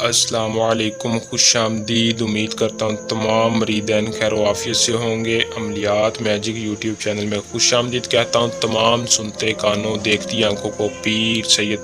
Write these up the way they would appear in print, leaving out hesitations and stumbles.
السلام علیکم، خوش آمدید۔ امید کرتا ہوں تمام مریدین خیر و عافیت سے ہوں گے۔ عملیات میجک یوٹیوب چینل میں خوش آمدید کہتا ہوں تمام سنتے کانوں دیکھتی آنکھوں کو۔ پیر سید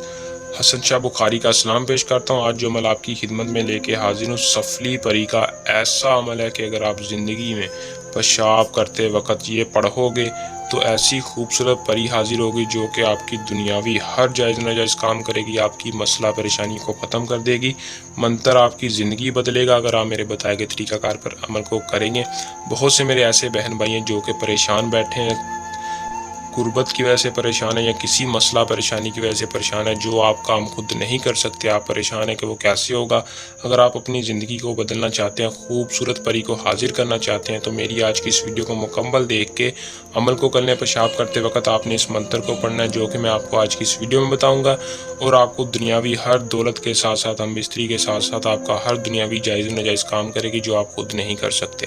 حسن شاہ بخاری کا سلام پیش کرتا ہوں۔ آج جو عمل آپ کی خدمت میں لے کے حاضر ہوں، سفلی پری کا ایسا عمل ہے کہ اگر آپ زندگی میں پیشاب کرتے وقت یہ پڑھو گے تو ایسی خوبصورت پری حاضر ہوگی جو کہ آپ کی دنیاوی ہر جائز ناجائز کام کرے گی، آپ کی مسئلہ پریشانی کو ختم کر دے گی۔ منتر آپ کی زندگی بدلے گا اگر آپ میرے بتائے گئے طریقہ کار پر عمل کو کریں گے۔ بہت سے میرے ایسے بہن بھائی ہیں جو کہ پریشان بیٹھے ہیں، غربت کی وجہ سے پریشان ہے یا کسی مسئلہ پریشانی کی وجہ سے پریشان ہے، جو آپ کام خود نہیں کر سکتے، آپ پریشان ہیں کہ وہ کیسے ہوگا۔ اگر آپ اپنی زندگی کو بدلنا چاہتے ہیں، خوبصورت پری کو حاضر کرنا چاہتے ہیں، تو میری آج کی اس ویڈیو کو مکمل دیکھ کے عمل کو کرنے۔ پیشاب کرتے وقت آپ نے اس منتر کو پڑھنا ہے جو کہ میں آپ کو آج کی اس ویڈیو میں بتاؤں گا، اور آپ کو دنیاوی ہر دولت کے ساتھ ساتھ ہم بستری کے ساتھ ساتھ آپ کا ہر دنیاوی جائز و ناجائز کام کرے گی جو آپ خود نہیں کر سکتے۔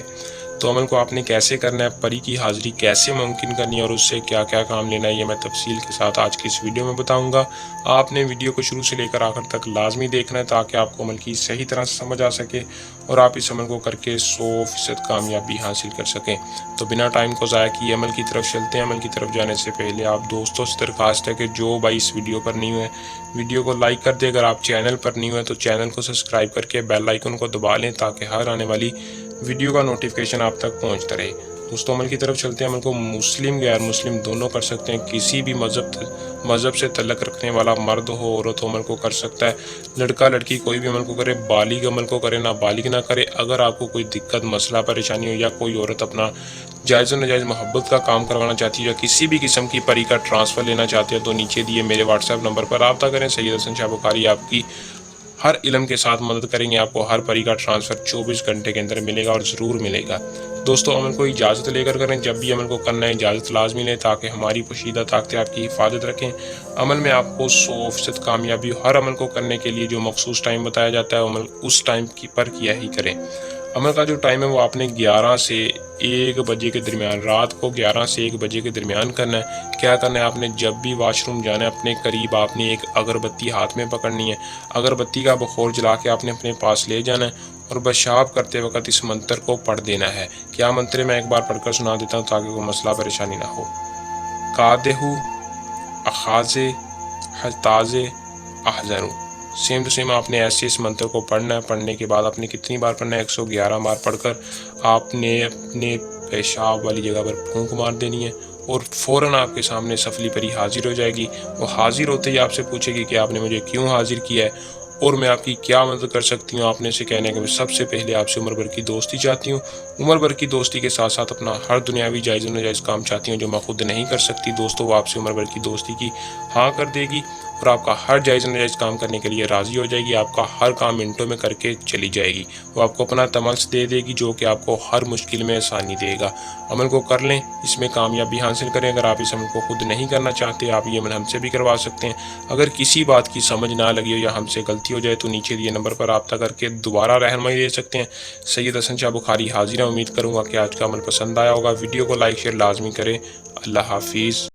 تو عمل کو آپ نے کیسے کرنا ہے، پری کی حاضری کیسے ممکن کرنی ہے اور اس سے کیا کیا کام لینا ہے، یہ میں تفصیل کے ساتھ آج کی اس ویڈیو میں بتاؤں گا۔ آپ نے ویڈیو کو شروع سے لے کر آخر تک لازمی دیکھنا ہے تاکہ آپ کو عمل کی صحیح طرح سے سمجھ آ سکے اور آپ اس عمل کو کر کے 100% کامیابی حاصل کر سکیں۔ تو بنا ٹائم کو ضائع کیے عمل کی طرف چلتے ہیں۔ عمل کی طرف جانے سے پہلے آپ دوستوں سے درخواست ہے کہ جو بھائی اس ویڈیو پر نہیں ہوئے، ویڈیو کو لائک کر دے۔ اگر آپ چینل پر نہیں ہوئے تو چینل کو سبسکرائب کر کے بیل آئیکن کو دبا لیں تاکہ ہر آنے والی ویڈیو کا نوٹیفیکیشن آپ تک پہنچتا رہے۔ دوستوں عمل کی طرف چلتے ہیں۔ عمل کو مسلم غیر مسلم دونوں کر سکتے ہیں، کسی بھی مذہب سے تعلق رکھنے والا مرد ہو عورت ہو عمل کو کر سکتا ہے، لڑکا لڑکی کوئی بھی عمل کو کرے، بالغ عمل کو کرے نابالغ نہ کرے۔ اگر آپ کو کوئی دقت مسئلہ پریشانی ہو یا کوئی عورت اپنا جائز و ناجائز محبت کا کام کروانا چاہتی ہے یا کسی بھی قسم کی پری کا ٹرانسفر لینا چاہتے ہیں تو نیچے دیے میرے واٹس ایپ نمبر پر رابطہ کریں۔ سید حسن شاہ بخاری آپ کی ہر علم کے ساتھ مدد کریں گے۔ آپ کو ہر پری کا ٹرانسفر 24 گھنٹے کے اندر ملے گا اور ضرور ملے گا۔ دوستو عمل کو اجازت لے کر کریں، جب بھی عمل کو کرنا ہے اجازت لازمی لیں تاکہ ہماری پوشیدہ طاقتیں آپ کی حفاظت رکھیں۔ عمل میں آپ کو 100% کامیابی، ہر عمل کو کرنے کے لیے جو مخصوص ٹائم بتایا جاتا ہے عمل اس ٹائم پر کیا ہی کریں۔ عمل کا جو ٹائم ہے وہ آپ نے 11 سے 1 بجے کے درمیان، رات کو 11 سے 1 بجے کے درمیان کرنا ہے۔ کیا کرنا ہے، آپ نے جب بھی واش روم جانا ہے اپنے قریب آپ نے ایک اگربتی ہاتھ میں پکڑنی ہے، اگربتی کا بخور جلا کے آپ نے اپنے پاس لے جانا ہے اور پیشاب کرتے وقت اس منتر کو پڑھ دینا ہے۔ کیا منتر میں ایک بار پڑھ کر سنا دیتا ہوں تاکہ کوئی مسئلہ پریشانی نہ ہو۔ قادہو اخاذے حتازے احذرو۔ سیم ٹو سیم آپ نے ایسے اس منتر کو پڑھنا ہے۔ پڑھنے کے بعد آپ نے کتنی بار پڑھنا ہے، 111 بار پڑھ کر آپ نے اپنے پیشاب والی جگہ پر پھونک مار دینی ہے اور فوراً آپ کے سامنے سفلی پری حاضر ہو جائے گی۔ وہ حاضر ہوتے ہی آپ سے پوچھے گی کہ آپ نے مجھے کیوں حاضر کیا ہے اور میں آپ کی کیا مدد کر سکتی ہوں۔ آپ نے اسے کہنے کہ میں سب سے پہلے آپ سے عمر بھر کی دوستی چاہتی ہوں، عمر بھر کی دوستی کے ساتھ ساتھ اپنا ہر دنیاوی جائز و ناجائز کام چاہتی ہوں جو میں خود نہیں کر سکتی۔ دوستو وہ آپ سے عمر بھر کی دوستی کی ہاں کر دے گی اور آپ کا ہر جائز و ناجائز کام کرنے کے لیے راضی ہو جائے گی۔ آپ کا ہر کام منٹوں میں کر کے چلی جائے گی۔ وہ آپ کو اپنا تملس دے دے گی جو کہ آپ کو ہر مشکل میں آسانی دے گا۔ عمل کو کر لیں، اس میں کامیابی حاصل کریں۔ اگر آپ اس عمل کو خود نہیں کرنا چاہتے، آپ یہ عمل ہم سے بھی کروا سکتے ہیں۔ اگر کسی بات کی سمجھ نہ لگی ہو یا ہم سے غلطی ہو جائے تو نیچے دیے نمبر پر رابطہ کر کے دوبارہ رہنمائی دے سکتے ہیں۔ سید حسن شاہ بخاری حاضر ہیں۔ امید کروں گا کہ آج کا عمل پسند آیا ہوگا۔ ویڈیو کو لائک شیئر لازمی کریں۔ اللہ حافظ۔